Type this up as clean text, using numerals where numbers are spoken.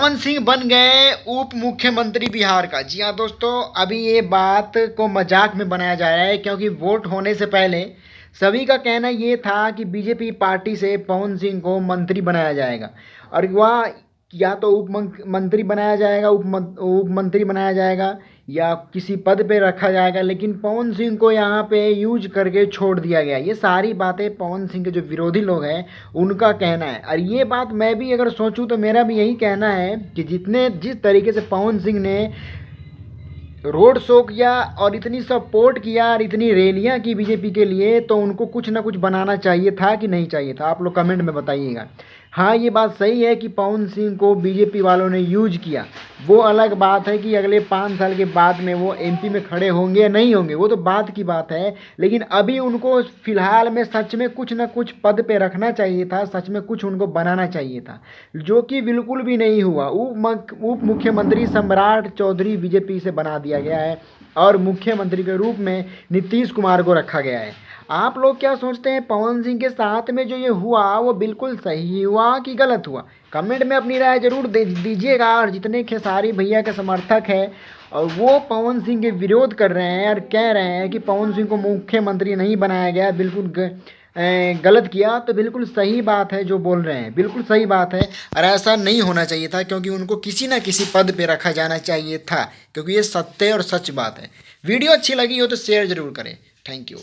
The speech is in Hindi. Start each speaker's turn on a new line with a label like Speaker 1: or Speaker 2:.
Speaker 1: पवन सिंह बन गए उप मुख्यमंत्री बिहार का। जी हाँ दोस्तों, अभी ये बात को मजाक में बनाया जा रहा है क्योंकि वोट होने से पहले सभी का कहना ये था कि बीजेपी पार्टी से पवन सिंह को मंत्री बनाया जाएगा और वह या तो मंत्री बनाया जाएगा, उप मंत्री बनाया जाएगा या किसी पद पे रखा जाएगा, लेकिन पवन सिंह को यहाँ पे यूज करके छोड़ दिया गया। ये सारी बातें पवन सिंह के जो विरोधी लोग हैं उनका कहना है और ये बात मैं भी अगर सोचूं तो मेरा भी यही कहना है कि जिस तरीके से पवन सिंह ने रोड शो किया और इतनी सपोर्ट किया और इतनी रैलियां की बीजेपी के लिए, तो उनको कुछ ना कुछ बनाना चाहिए था कि नहीं चाहिए था? आप लोग कमेंट में बताइएगा। हाँ, ये बात सही है कि पवन सिंह को बीजेपी वालों ने यूज किया। वो अलग बात है कि अगले 5 साल के बाद में वो एमपी में खड़े होंगे या नहीं होंगे, वो तो बात की बात है। लेकिन अभी उनको फिलहाल में सच में कुछ ना कुछ पद पे रखना चाहिए था, सच में कुछ उनको बनाना चाहिए था, जो कि बिल्कुल भी नहीं हुआ। उप मुख्यमंत्री सम्राट चौधरी बीजेपी से बना दिया गया है और मुख्यमंत्री के रूप में नीतीश कुमार को रखा गया है। आप लोग क्या सोचते हैं, पवन सिंह के साथ में जो ये हुआ वो बिल्कुल सही हुआ कि गलत हुआ? कमेंट में अपनी राय जरूर दीजिएगा। और जितने खेसारी भैया के समर्थक हैं और वो पवन सिंह के विरोध कर रहे हैं और कह रहे हैं कि पवन सिंह को मुख्यमंत्री नहीं बनाया गया, बिल्कुल गलत किया, तो बिल्कुल सही बात है जो बोल रहे हैं, बिल्कुल सही बात है। और ऐसा नहीं होना चाहिए था क्योंकि उनको किसी ना किसी पद पे रखा जाना चाहिए था, क्योंकि ये सत्य और सच बात है। वीडियो अच्छी लगी हो तो शेयर ज़रूर करें। Thank you.